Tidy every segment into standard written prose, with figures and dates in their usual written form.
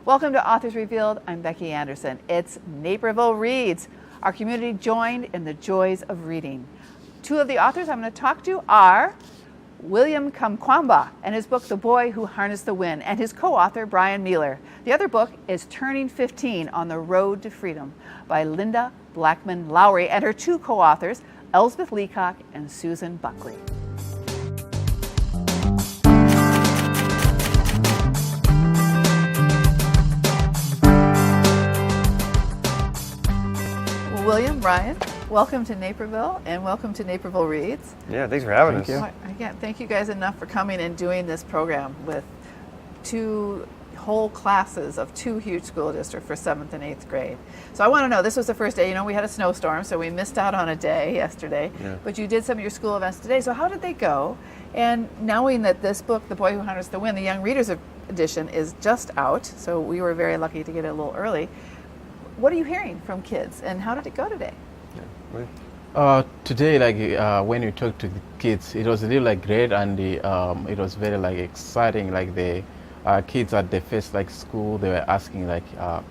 Welcome to Authors Revealed. I'm Becky Anderson. It's Naperville Reads. Our community joined in the joys of reading. Two of the authors I'm going to talk to are William Kamkwamba and his book, The Boy Who Harnessed the Wind, and his co-author, Brian Mueller. The other book is Turning 15 on the Road to Freedom by Linda Blackman Lowry and her two co-authors, Elsbeth Leacock and Susan Buckley. William, Brian, welcome to Naperville and welcome to Naperville Reads. Yeah, thanks for having us. I can't thank you guys enough for coming and doing this program with two whole classes of two huge school districts for 7th and 8th grade. So I want to know, this was the first day, you know, we had a snowstorm, so we missed out on a day yesterday, but you did some of your school events today. So how did they go? And knowing that this book, The Boy Who Harnessed the Wind, the Young Readers Edition, is just out, so we were very lucky to get it a little early. What are you hearing from kids, and how did it go today? Today, when you talk to the kids, it was really great, and it was very exciting. The kids at the first school, they were asking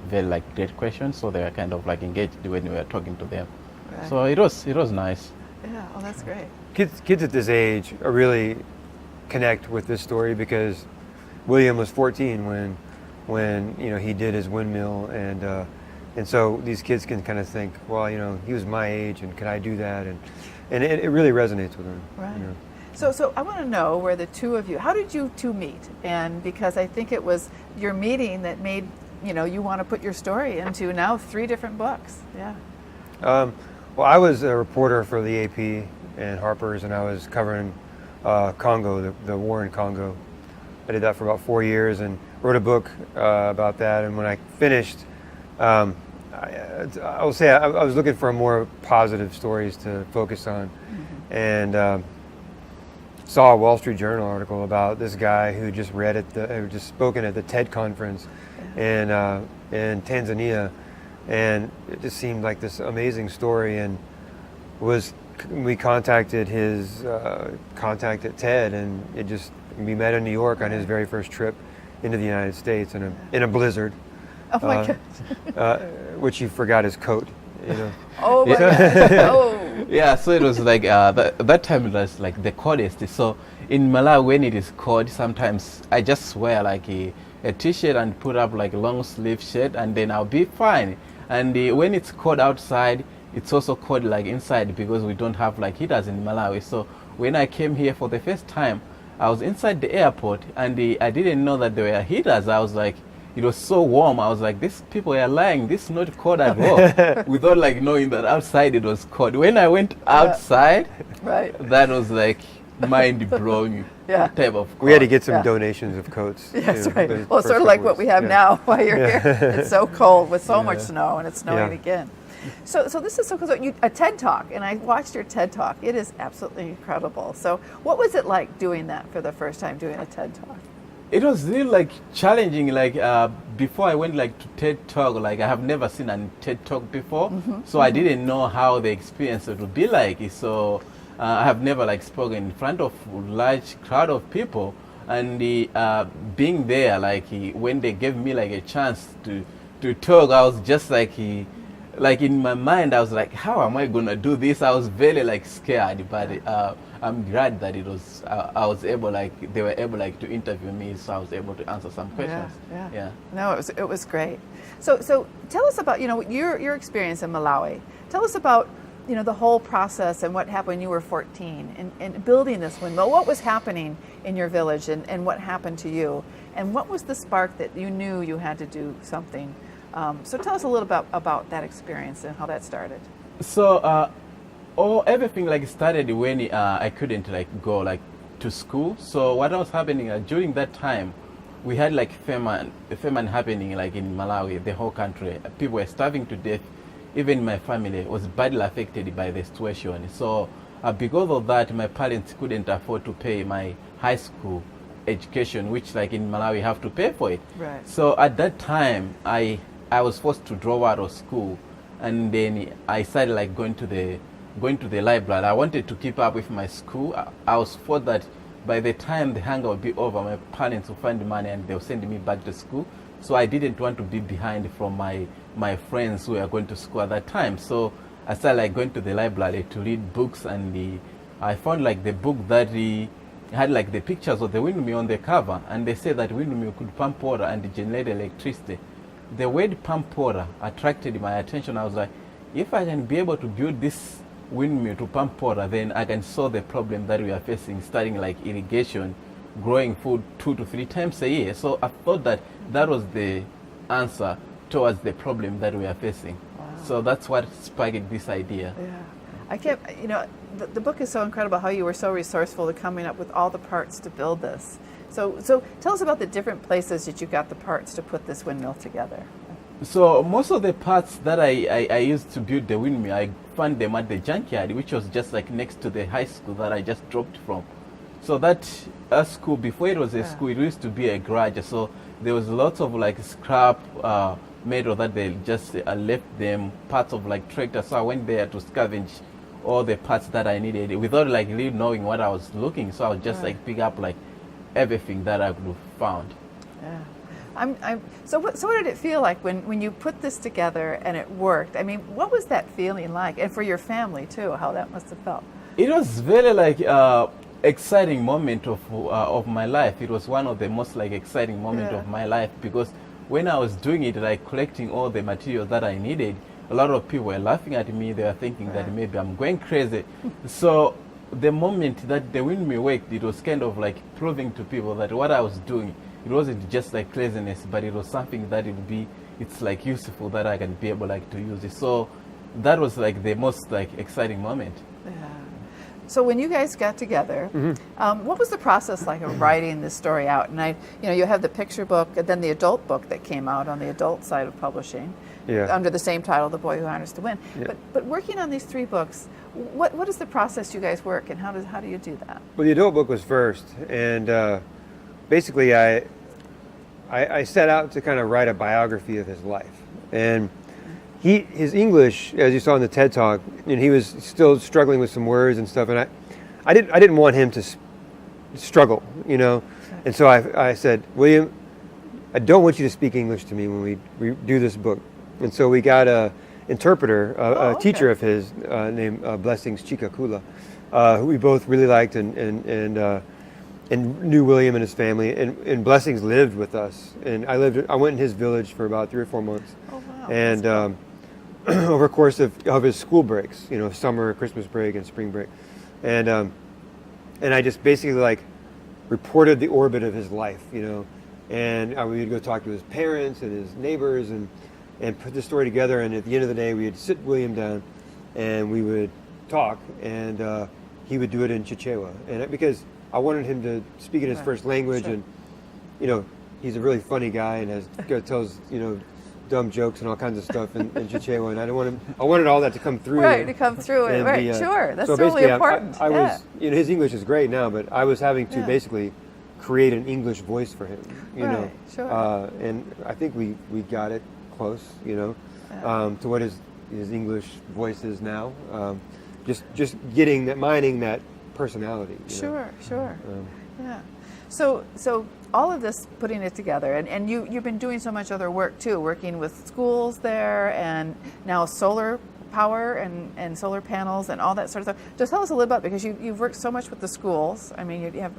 very great questions, so they were kind of engaged when we were talking to them. Right. So it was nice. Yeah, oh, that's great. Kids at this age are really connect with this story because William was 14 when he did his windmill, and so these kids can kind of think, well, he was my age, and could I do that? And it really resonates with them. Right. So I want to know where the two of you, how did you two meet? And because I think it was your meeting that made, you want to put your story into now 3 different books. Yeah. Well, I was a reporter for the AP and Harper's, and I was covering Congo, the war in Congo. I did that for about 4 years and wrote a book about that. And when I finished, I will say I was looking for more positive stories to focus on, and saw a Wall Street Journal article about this guy who just just spoken at the TED conference in Tanzania, and it just seemed like this amazing story. And we contacted his contact at TED, and we met in New York on his very first trip into the United States in a blizzard. Oh my God. Which he forgot his coat. Oh my God. Oh. Yeah, so it was that time it was the coldest. So in Malawi, when it is cold, sometimes I just wear a t-shirt and put up a long sleeve shirt, and then I'll be fine. And when it's cold outside, it's also cold inside because we don't have heaters in Malawi. So when I came here for the first time, I was inside the airport, and I didn't know that there were heaters. I was it was so warm. I was these people are lying. This is not cold at all. Without knowing that outside it was cold. When I went outside, right, that was mind-blowing type of cold. We had to get some donations of coats. Yes, right. Well, sort of like what we have now while you're here. It's so cold with so much snow, and it's snowing again. So this is so cool. So a TED Talk, and I watched your TED Talk. It is absolutely incredible. So what was it like doing that for the first time, doing a TED Talk? It was really challenging. Before I went to TED Talk, I have never seen a TED Talk before, so I didn't know how the experience would be like. So I have never spoken in front of a large crowd of people, and being there, when they gave me a chance to talk, I was just in my mind, I was how am I gonna do this? I was very scared, but I'm glad that it was I was able they were able to interview me, so I was able to answer some questions. Yeah. No, it was great. So tell us about your experience in Malawi. Tell us about the whole process and what happened when you were 14 and building this windmill. What was happening in your village and what happened to you, and what was the spark that you knew you had to do something? So tell us a little about that experience and how that started. So everything started when I couldn't go to school. So what was happening during that time, we had famine happening in Malawi, the whole country. People were starving to death. Even my family was badly affected by the situation. So because of that, my parents couldn't afford to pay my high school education, which in Malawi you have to pay for it. Right. So at that time, I was forced to drop out of school, and then I started going to the library. I wanted to keep up with my school. I was thought that by the time the hunger would be over, my parents would find money and they'll send me back to school. So I didn't want to be behind from my friends who were going to school at that time. So I started like going to the library to read books, and I found like the book that had like the pictures of the windmill on the cover, and they said that windmill could pump water and generate electricity. The word pump water attracted my attention. I was like, if I can be able to build this windmill to pump water, then I can solve the problem that we are facing, starting like irrigation, growing food 2 to 3 times a year. So I thought that that was the answer towards the problem that we are facing. Wow. So that's what sparked this idea. Yeah. I can't, you know, the book is so incredible how you were so resourceful to coming up with all the parts to build this. So tell us about the different places that you got the parts to put this windmill together. So most of the parts that I used to build the windmill, I found them at the junkyard, which was just like next to the high school that I just dropped from. So that school, before it was a school, it used to be a garage. So there was lots of like scrap metal that they just left them, parts of like tractors. So I went there to scavenge all the parts that I needed without like really knowing what I was looking. So I would just like pick up like everything that I could have found. Yeah. So what did it feel like when you put this together and it worked? I mean, what was that feeling like? And for your family too, how that must have felt? It was very like exciting moment of my life. It was one of the most like exciting moment of my life, because when I was doing it, like collecting all the materials that I needed, a lot of people were laughing at me. They were thinking that maybe I'm going crazy. So the moment that the windmill worked, it was kind of like proving to people that what I was doing, it wasn't just like craziness, but it was something that it's like useful, that I can be able like to use it. So that was like the most like exciting moment. Yeah. So when you guys got together, what was the process like of writing this story out? And you have the picture book and then the adult book that came out on the adult side of publishing, under the same title, The Boy Who Harnessed the Wind. Yeah. But working on these 3 books, what is the process you guys work, and how do you do that? Well, the adult book was first, and basically I set out to kind of write a biography of his life. And his English, as you saw in the TED Talk, and he was still struggling with some words and stuff, and I didn't want him to struggle, you know. And so I said, William, I don't want you to speak English to me when we do this book. And so we got a interpreter, a teacher of his named Blessings Chikakula, who we both really liked and knew William and his family. And Blessings lived with us, and I went in his village for about 3 or 4 months. Oh wow! And over the course of his school breaks, you know, summer, Christmas break, and spring break, and I just basically like reported the orbit of his life, you know, and we would go talk to his parents and his neighbors and put the story together. And at the end of the day, we would sit William down and we would talk, and he would do it in Chichewa, and because I wanted him to speak in his first language, and you know, he's a really funny guy and tells, you know, dumb jokes and all kinds of stuff in Chichewa, and I wanted all that to come through. Right, to come through it. Right, sure. That's so totally important. I was, you know, his English is great now, but I was having to basically create an English voice for him, you know. Sure. And I think we got it close, you know, to what his English voice is now. Just getting that, mining that personality. Sure. Yeah. So all of this, putting it together, and you've been doing so much other work too, working with schools there, and now solar power and solar panels and all that sort of stuff. Just tell us a little bit, because you've worked so much with the schools. I mean, you have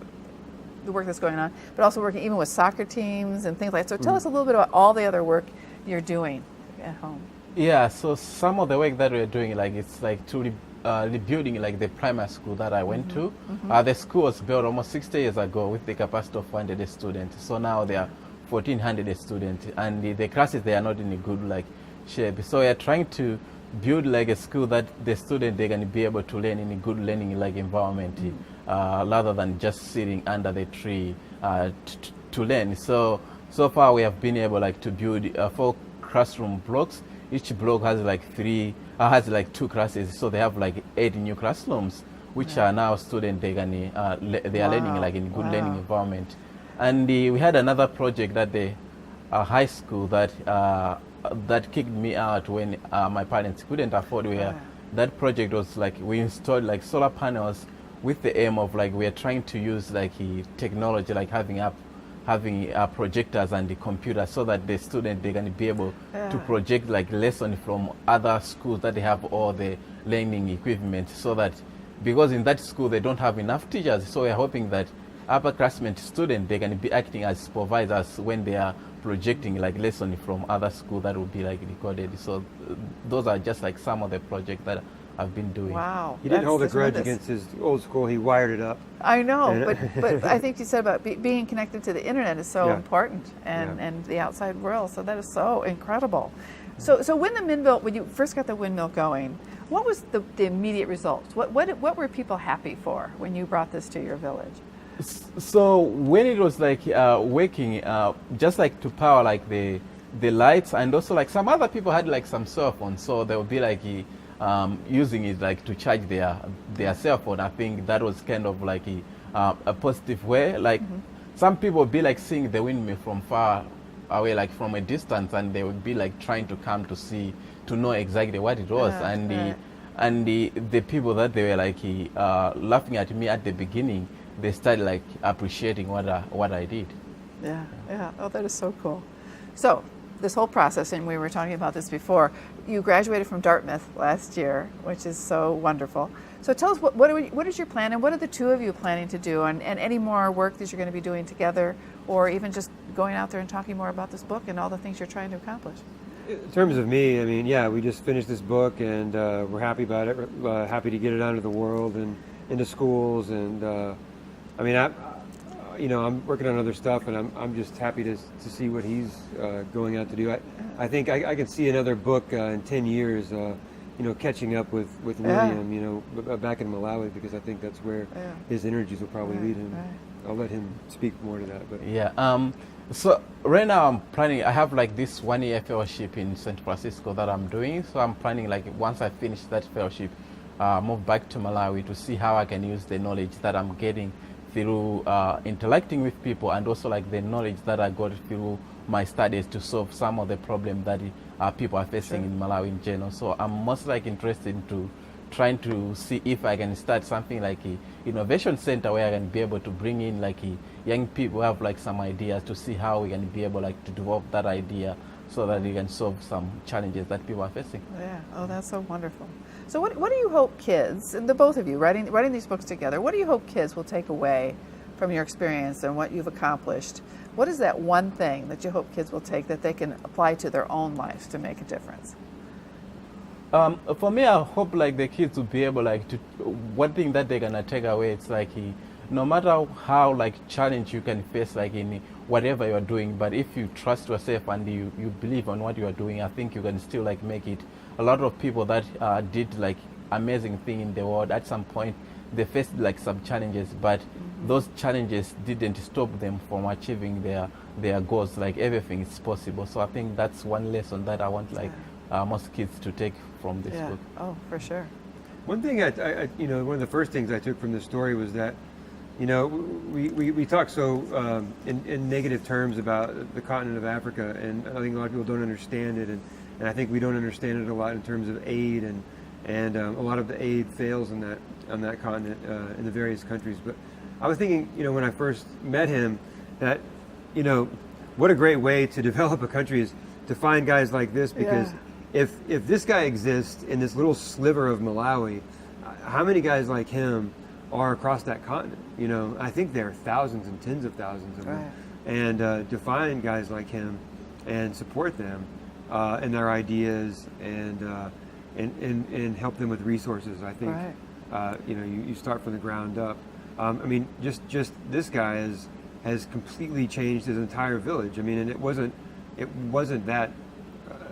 the work that's going on, but also working even with soccer teams and things like that. So tell us a little bit about all the other work you're doing at home. Yeah, so some of the work that we're doing, like it's like to rebuilding like the primary school that I went to. The school was built almost 60 years ago with the capacity of 100 students. So now there are 1,400 students, and the classes, they are not in a good like shape. So we are trying to build like a school that the student, they can be able to learn in a good learning like environment, rather than just sitting under the tree to learn. So far we have been able like to build 4 classroom blocks. Each block has like 2 classes, so they have like 8 new classrooms, which are now students, they are learning like in good learning environment. And we had another project at the high school that kicked me out when my parents couldn't afford. That project was like, we installed like solar panels with the aim of like, we are trying to use like technology, like having having projectors and the computers so that the student, they can be able to project like lessons from other schools that they have all the learning equipment, so that because in that school they don't have enough teachers, so we're hoping that upperclassmen students, they can be acting as supervisors when they are projecting like lessons from other schools that will be like recorded. So those are just like some of the projects that I've been doing. Wow. He didn't hold a grudge against his old school. He wired it up. I know, but I think you said about being connected to the internet is so important, and, Yeah. and the outside world. So that is so incredible. So when the windmill, when you first got the windmill going, what was the immediate results? What were people happy for when you brought this to your village? So when it was like working, just like to power like the lights, and also like some other people had like some cell phones, so they would be like using it like to charge their cell phone. I think that was kind of like a positive way. Like some people would be like seeing the windmill from far away, like from a distance, and they would be like trying to come to see, to know exactly what it was. And the people that they were like laughing at me at the beginning, they started like appreciating what I did. Yeah. Oh, that is so cool. So this whole process, and we were talking about this before, you graduated from Dartmouth last year, which is so wonderful. So tell us, what is your plan, and what are the two of you planning to do, and any more work that you're going to be doing together, or even just going out there and talking more about this book and all the things you're trying to accomplish? In terms of me, I mean, yeah, we just finished this book, and we're happy about it. Happy to get it out into the world and into schools, and I mean, I'm working on other stuff, and I'm just happy to see what he's going out to do. I think I can see another book in 10 years, catching up with William, back in Malawi, because I think that's where his energies will probably lead him. Right. I'll let him speak more to that. But yeah. So right now I'm planning, I have like this 1-year fellowship in San Francisco that I'm doing. So I'm planning, like, once I finish that fellowship, move back to Malawi to see how I can use the knowledge that I'm getting through interacting with people, and also like the knowledge that I got through my studies to solve some of the problems that people are facing in Malawi in general. So I'm most like interested into trying to see if I can start something like a innovation center where I can be able to bring in like young people who have like some ideas, to see how we can be able like to develop that idea so that we can solve some challenges that people are facing. Yeah. Oh, that's so wonderful. So what do you hope kids, and the both of you writing these books together, what do you hope kids will take away from your experience and what you've accomplished? What is that one thing that you hope kids will take that they can apply to their own lives to make a difference? For me, I hope like the kids will be able like to, one thing that they're gonna take away, it's like no matter how like challenge you can face like in whatever you're doing, but if you trust yourself and you believe on what you are doing, I think you can still like make it. A lot of people that did like amazing thing in the world, at some point they faced like some challenges, but those challenges didn't stop them from achieving their goals. Like everything is possible. So I think that's one lesson that I want like most kids to take from this book. Oh, for sure. one thing I one of the first things I took from this story was that, we talk so in negative terms about the continent of Africa, and I think a lot of people don't understand it, and I think we don't understand it a lot in terms of aid, and a lot of the aid fails on that continent in the various countries. But I was thinking, when I first met him, that what a great way to develop a country is to find guys like this, because if this guy exists in this little sliver of Malawi, how many guys like him are across that continent? I think there are thousands and tens of thousands of them. And to find guys like him and support them and their ideas and help them with resources, I think you start from the ground up. I mean, just this guy has completely changed his entire village. I mean, and it wasn't that.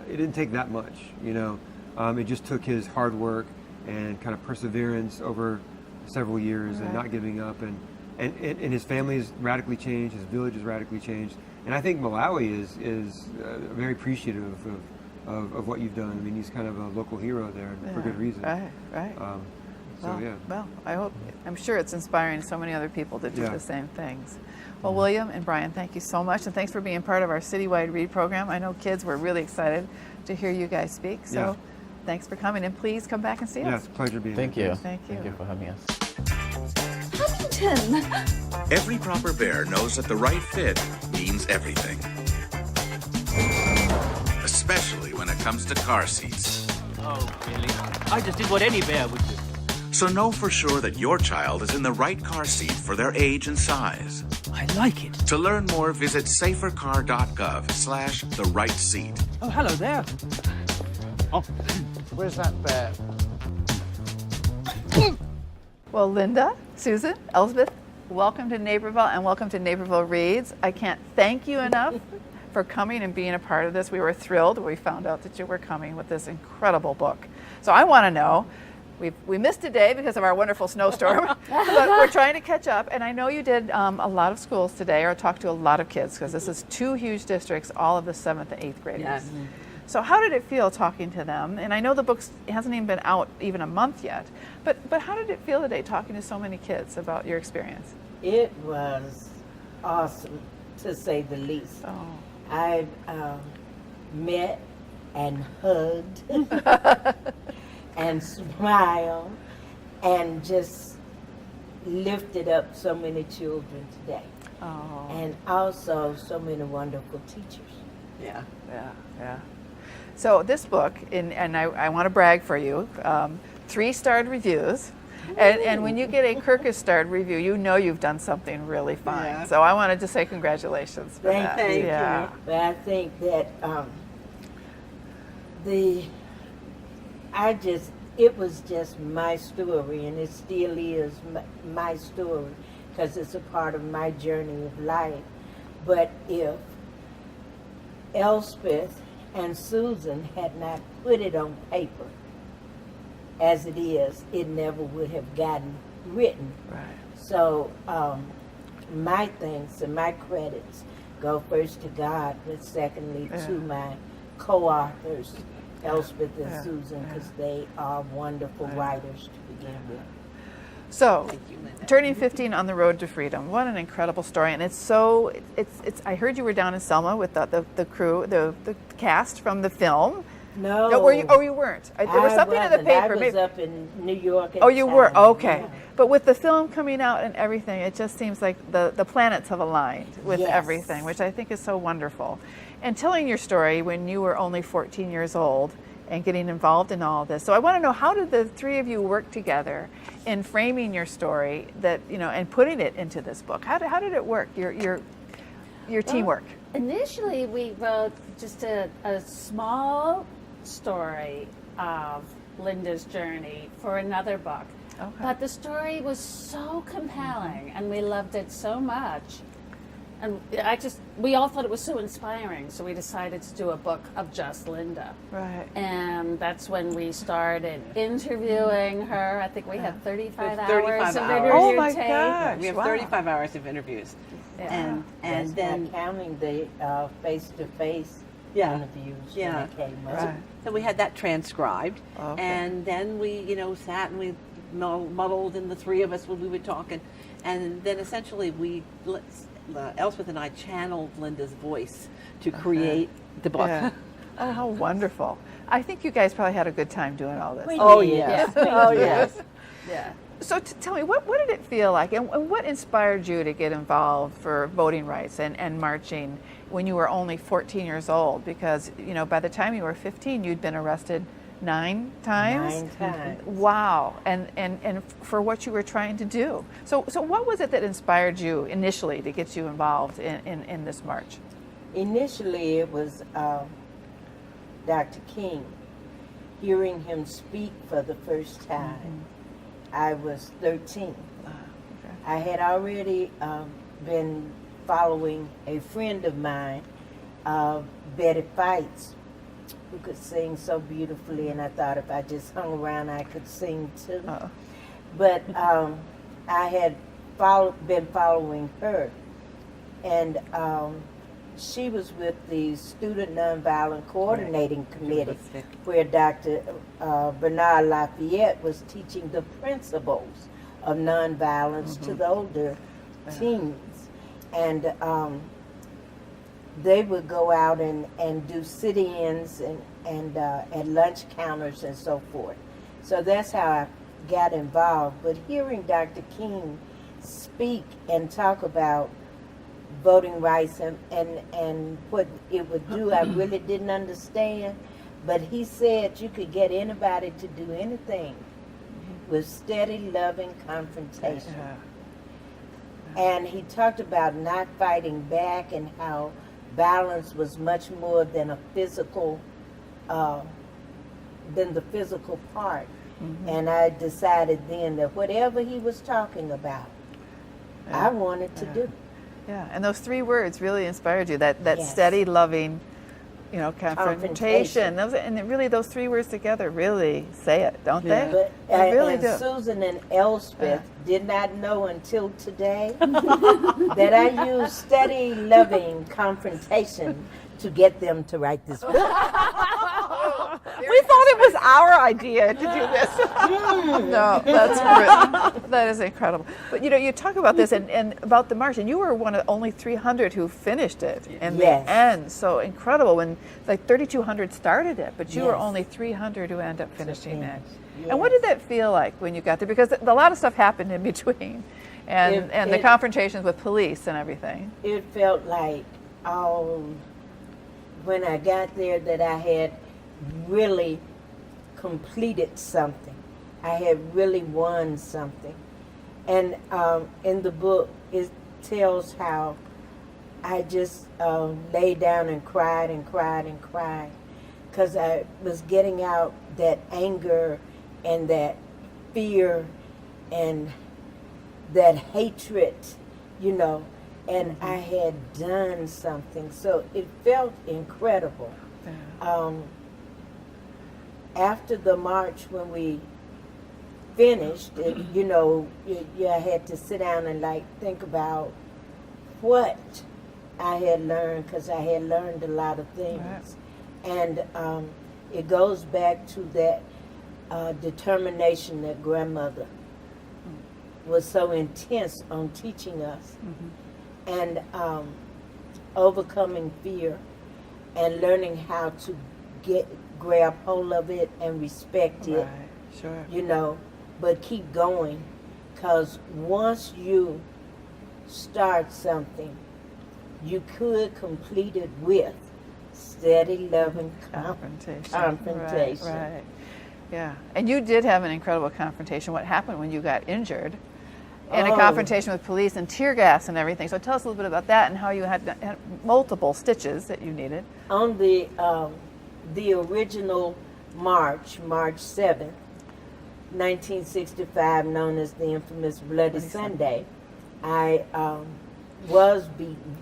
It didn't take that much, It just took his hard work and kind of perseverance over several years and not giving up, and his family has radically changed, his village has radically changed, and I think Malawi is very appreciative of what you've done. I mean, he's kind of a local hero there for good reason. Right. Well, I'm sure it's inspiring so many other people to do the same things. Well, William and Brian, thank you so much, and thanks for being part of our citywide read program. I know kids were really excited to hear you guys speak, so thanks for coming, and please come back and see us. Yeah, it's a pleasure being here. Thank you for having us. Huntington! Every proper bear knows that the right fit means everything. Especially when it comes to car seats. Oh, really? I just did what any bear would do. So know for sure that your child is in the right car seat for their age and size. I like it. To learn more, visit safercar.gov/the right seat. Oh, hello there. Oh, Where's that bear? Well, Linda, Susan, Elspeth, welcome to Naperville and welcome to Naperville Reads. I can't thank you enough for coming and being a part of this. We were thrilled when we found out that you were coming with this incredible book. So I want to know, we missed a day because of our wonderful snowstorm, but we're trying to catch up. And I know you did a lot of schools today, or talked to a lot of kids, because this is 2 huge districts, all of the 7th and 8th graders. Yes. So how did it feel talking to them? And I know the book hasn't even been out even a month yet, but how did it feel today talking to so many kids about your experience? It was awesome, to say the least. Oh. I met and hugged and smiled and just lifted up so many children today. Oh. And also so many wonderful teachers. Yeah. So this book, and I want to brag for you, 3-starred reviews. And when you get a Kirkus-starred review, you know you've done something really fine. Yeah. So I wanted to say congratulations for that. Thank Yeah. you. But I think that it was just my story, and it still is my story, because it's a part of my journey of life. But if Elspeth and Susan had not put it on paper as it is, it never would have gotten written. Right. So my thanks and my credits go first to God, but secondly to my co-authors, Elspeth and Susan, because they are wonderful writers to begin with. So, turning 15 on the road to freedom. What an incredible story. And it's I heard you were down in Selma with the crew, the cast from the film. No. Were you? Oh, you weren't. There was something in the paper. I was up in New York. Oh, you were? Okay. Yeah. But with the film coming out and everything, it just seems like the planets have aligned with everything, which I think is so wonderful. And telling your story when you were only 14 years old and getting involved in all of this. So I want to know, how did the 3 of you work together in framing your story and putting it into this book? How did it work, your teamwork? Initially, we wrote just a small story of Linda's journey for another book. Okay. But the story was so compelling, and we loved it so much. And we all thought it was so inspiring, so we decided to do a book of just Linda. Right. And that's when we started interviewing her. I think we had 35 hours 35 of hours. interview Oh my tape. gosh. We have Wow. 35 hours of interviews. Yeah. And That's then not counting the face-to-face Yeah. interviews Yeah. when it came up. Right. so we had that transcribed. Okay. And then we, sat and we muddled, and the 3 of us when we would talk. And then essentially Elspeth and I channeled Linda's voice to create the book. Yeah. Oh, how wonderful. I think you guys probably had a good time doing all this. Oh, did. yes. Oh, yes. Yeah. So tell me, what did it feel like, and what inspired you to get involved for voting rights and marching when you were only 14 years old? Because, by the time you were 15, you'd been arrested 9 times? 9 times. Wow. And for what you were trying to do. So what was it that inspired you initially to get you involved in this march? Initially, it was Dr. King. Hearing him speak for the first time, I was 13. Okay. I had already been following a friend of mine, Betty Fights, who could sing so beautifully, and I thought if I just hung around, I could sing too. Uh-oh. But I had been following her, and she was with the Student Nonviolent Coordinating Committee, where Dr. Bernard Lafayette was teaching the principles of nonviolence to the older teens. And they would go out and do sit-ins and at lunch counters and so forth. So that's how I got involved. But hearing Dr. King speak and talk about voting rights and what it would do, I really didn't understand. But he said you could get anybody to do anything with steady, loving confrontation. Yeah. And he talked about not fighting back and how violence was much more than a physical, than the physical part. And I decided then that whatever he was talking about, I wanted to do. Yeah, and those 3 words really inspired you. That Yes. steady, loving, confrontation. Those 3 words together really say it, don't they? But They really and do. Susan and Elspeth did not know until today that I used steady, loving confrontation to get them to write this book. We thought it was our idea to do this. No, that's great. That is incredible. But you talk about this and about the march, and you were one of only 300 who finished it in Yes. the end. So incredible when 3,200 started it, but you were Yes. only 300 who ended up finishing it. Yes. And what did that feel like when you got there? Because a lot of stuff happened in between, and the confrontations with police and everything. It felt like when I got there that I had really completed something. I had really won something. And in the book, it tells how I just lay down and cried and cried and cried because I was getting out that anger and that fear and that hatred, and I had done something. So it felt incredible. After the march, when we finished, I had to sit down and think about what I had learned, because I had learned a lot of things. And it goes back to that determination that grandmother was so intense on teaching us, and overcoming fear and learning how to grab hold of it and respect it, Sure. but keep going, because once you start something, you could complete it with steady, loving confrontation. Right. Yeah. And you did have an incredible confrontation. What happened when you got injured? In a confrontation with police and tear gas and everything. So tell us a little bit about that and how you had multiple stitches that you needed. On the original March 7th, 1965, known as the infamous Bloody Sunday, I was beaten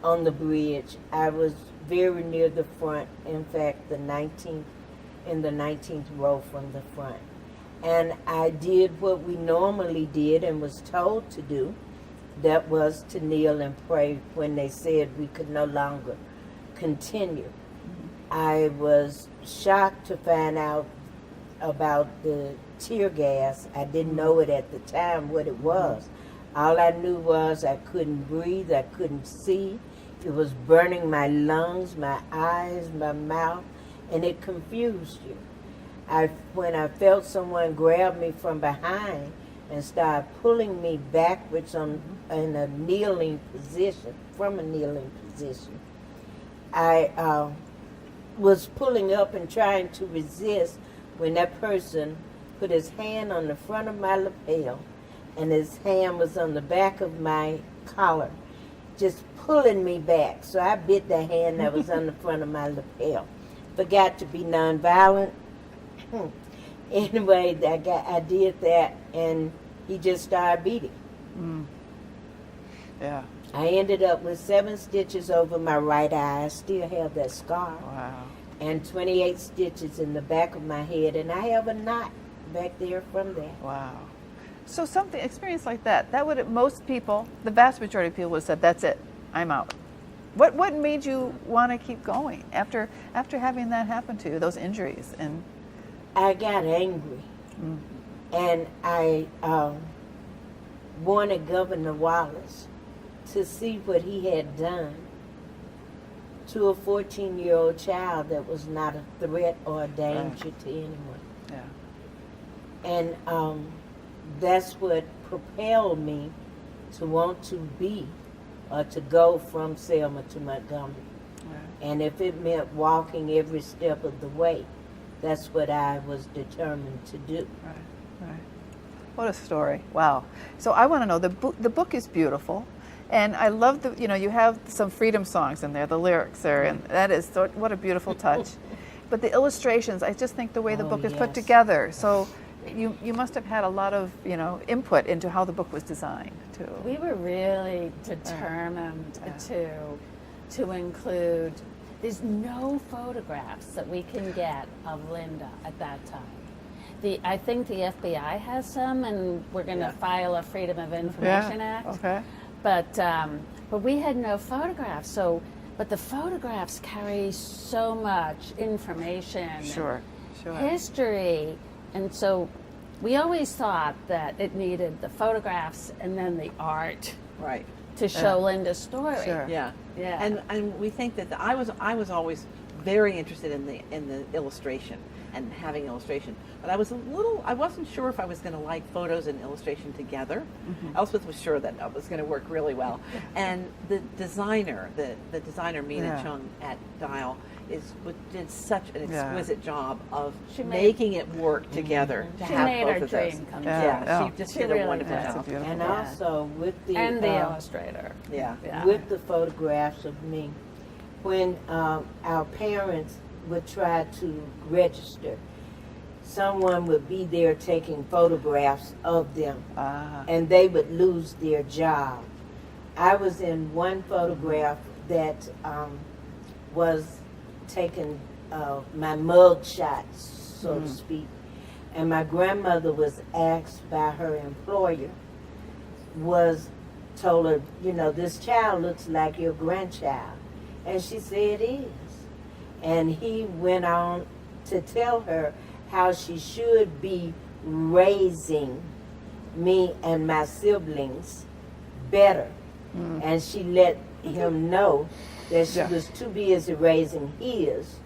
on the bridge. I was very near the front, in fact, in the 19th row from the front. And I did what we normally did and was told to do, that was to kneel and pray when they said we could no longer continue. I was shocked to find out about the tear gas. I didn't know it at the time what it was. All I knew was I couldn't breathe, I couldn't see. It was burning my lungs, my eyes, my mouth, and it confused you. When I felt someone grab me from behind and start pulling me backwards in a kneeling position, from a kneeling position, I was pulling up and trying to resist when that person put his hand on the front of my lapel and his hand was on the back of my collar, just pulling me back. So I bit the hand that was on the front of my lapel. Forgot to be nonviolent. Anyway, I did that, and he just started beating. Yeah. I ended up with 7 stitches over my right eye. I still have that scar. Wow. And 28 stitches in the back of my head, and I have a knot back there from that. Wow. So experience like that would, most people, the vast majority of people would have said, that's it, I'm out. What made you want to keep going after having that happen to you, those injuries? And I got angry, and I wanted Governor Wallace to see what he had done to a 14-year-old child that was not a threat or a danger to anyone. Yeah. And that's what propelled me to want to be or to go from Selma to Montgomery. And if it meant walking every step of the way, that's what I was determined to do. Right. What a story. Wow. So I want to know, the book is beautiful. And I love you have some freedom songs in there, the lyrics there, and that is, what a beautiful touch. But the illustrations, I just think the way the book is put together. So you must have had a lot of, input into how the book was designed, too. We were really determined to include, there's no photographs that we can get of Linda at that time. I think the FBI has some, and we're going to file a Freedom of Information Act. Okay. But we had no photographs. But the photographs carry so much information, Sure. history, and so we always thought that it needed the photographs and then the art, Right. to show Linda's story. Sure. Yeah. Yeah. And we think that I was always very interested in the illustration and having illustration, but I wasn't sure if I was going to like photos and illustration together. Elspeth was sure that it was going to work really well, and the designer Mina Chung at Dial did such an exquisite job of making it work together to She have made both our of those. dream come She just did really a wonderful did. job. And also with the illustrator. Yeah. with the photographs of me, when our parents would try to register, someone would be there taking photographs of them, and they would lose their job. I was in one photograph that was taken, my mug shots, so to speak, and my grandmother was asked by her employer, told her, this child looks like your grandchild. And she said it is. And he went on to tell her how she should be raising me and my siblings better. And she let him know that she was too busy raising his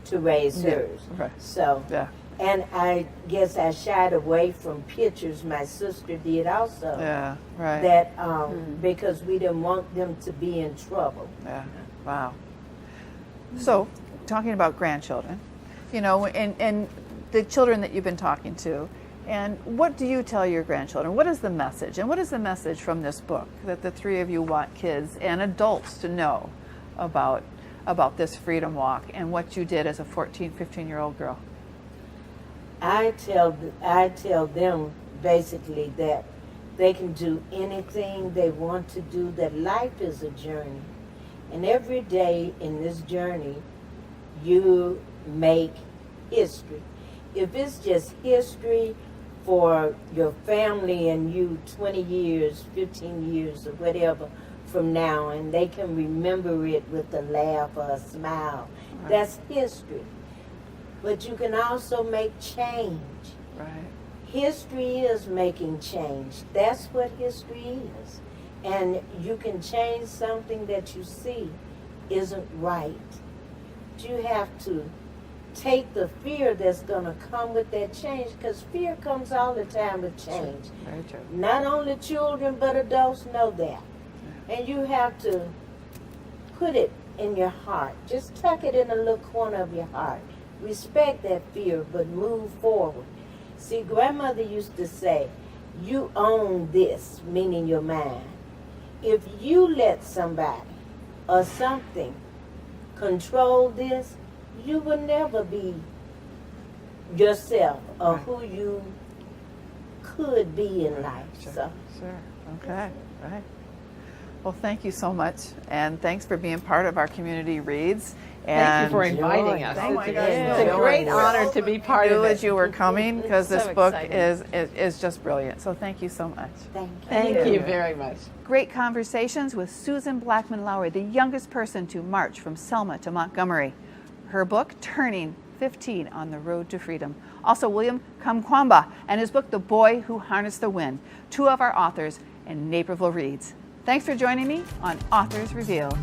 to raise hers. Right. So, and I guess I shied away from pictures. My sister did also. Yeah, right. That because we didn't want them to be in trouble. Yeah. Wow. So, talking about grandchildren, and the children that you've been talking to, and what do you tell your grandchildren? What is the message? And what is the message from this book that the three of you want kids and adults to know about this Freedom Walk and what you did as a 14, 15-year-old girl? I tell them basically that they can do anything they want to do, that life is a journey. And every day in this journey, you make history. If it's just history for your family and you 20 years, 15 years, or whatever from now, and they can remember it with a laugh or a smile, that's history. But you can also make change. Right. History is making change. That's what history is. And you can change something that you see isn't right. You have to take the fear that's going to come with that change, because fear comes all the time with change. Very true. Not only children, but adults know that. And you have to put it in your heart. Just tuck it in a little corner of your heart. Respect that fear, but move forward. See, grandmother used to say, you own this, meaning your mind. If you let somebody or something control this, you will never be yourself or who you could be in life. So. Sure. Okay. Right. Well, thank you so much, and thanks for being part of our Community Reads. Thank you for inviting us. It's a great honor to be part of it. As you were coming, because So this book exciting. is just brilliant. So thank you so much. Thank you very much. Great conversations with Susan Blackman Lowry, the youngest person to march from Selma to Montgomery. Her book, Turning 15 on the Road to Freedom. Also, William Kamkwamba and his book, The Boy Who Harnessed the Wind. Two of our authors in Naperville Reads. Thanks for joining me on Authors Revealed.